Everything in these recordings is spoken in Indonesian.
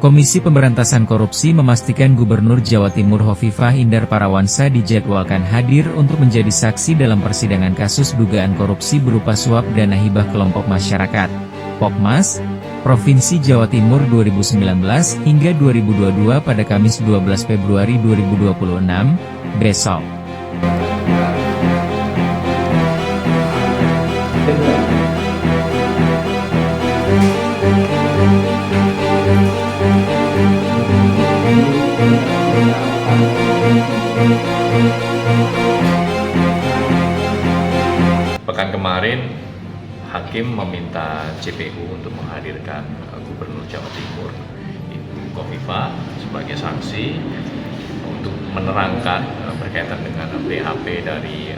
Komisi Pemberantasan Korupsi memastikan Gubernur Jawa Timur Hovifah Indar Parawansa dijadwalkan hadir untuk menjadi saksi dalam persidangan kasus dugaan korupsi berupa suap dana hibah kelompok masyarakat, Pokmas, Provinsi Jawa Timur 2019 hingga 2022 pada Kamis 12 Februari 2026, besok. Pekan kemarin, Hakim meminta JPU untuk menghadirkan Gubernur Jawa Timur, Ibu Khofifah, sebagai saksi untuk menerangkan berkaitan dengan BAP dari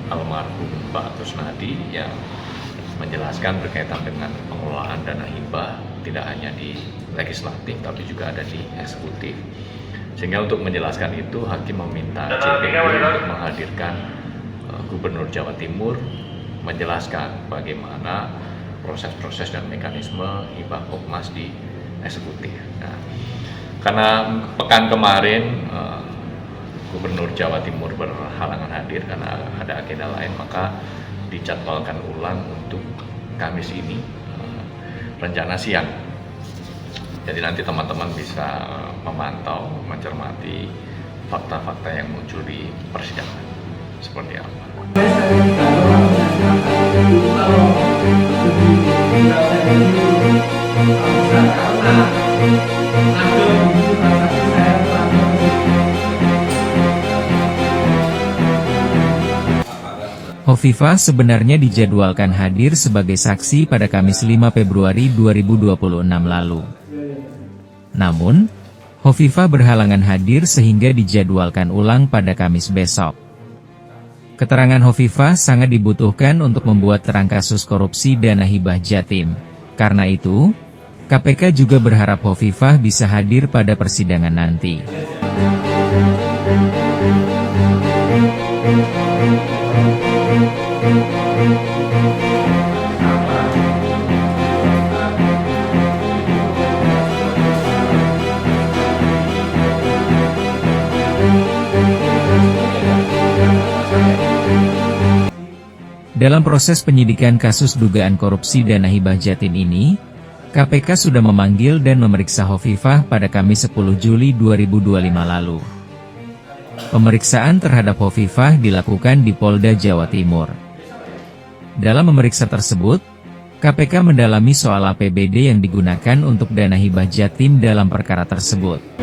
almarhum Pak Kusnadi yang menjelaskan berkaitan dengan pengelolaan dana hibah tidak hanya di legislatif tapi juga ada di eksekutif. Sehingga untuk menjelaskan itu, Hakim meminta JPU untuk menghadirkan Gubernur Jawa Timur menjelaskan bagaimana proses-proses dan mekanisme hibah Pokmas di eksekutif. Nah, karena pekan kemarin Gubernur Jawa Timur berhalangan hadir karena ada agenda lain, maka dijadwalkan ulang untuk Kamis ini, rencana siang. Jadi nanti teman-teman bisa memantau, mencermati fakta-fakta yang muncul di persidangan seperti apa. Hovifah sebenarnya dijadwalkan hadir sebagai saksi pada Kamis 5 Februari 2026 lalu. Namun, Hovifah berhalangan hadir sehingga dijadwalkan ulang pada Kamis besok. Keterangan Hovifah sangat dibutuhkan untuk membuat terang kasus korupsi dana hibah Jatim. Karena itu, KPK juga berharap Hovifah bisa hadir pada persidangan nanti. Dalam proses penyidikan kasus dugaan korupsi dana hibah Jatim ini, KPK sudah memanggil dan memeriksa Hovifah pada Kamis 10 Juli 2025 lalu. Pemeriksaan terhadap Hovifah dilakukan di Polda Jawa Timur. Dalam memeriksa tersebut, KPK mendalami soal APBD yang digunakan untuk dana hibah Jatim dalam perkara tersebut.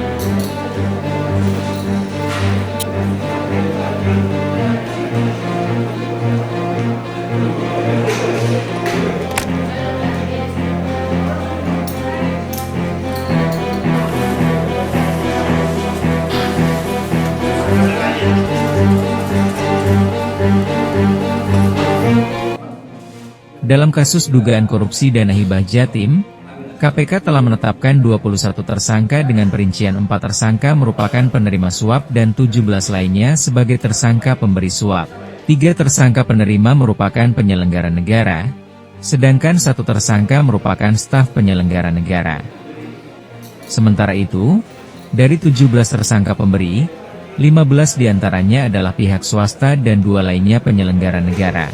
Dalam kasus dugaan korupsi dana hibah Jatim, KPK telah menetapkan 21 tersangka dengan perincian 4 tersangka merupakan penerima suap dan 17 lainnya sebagai tersangka pemberi suap. 3 tersangka penerima merupakan penyelenggara negara, sedangkan 1 tersangka merupakan staf penyelenggara negara. Sementara itu, dari 17 tersangka pemberi, 15 diantaranya adalah pihak swasta dan 2 lainnya penyelenggara negara.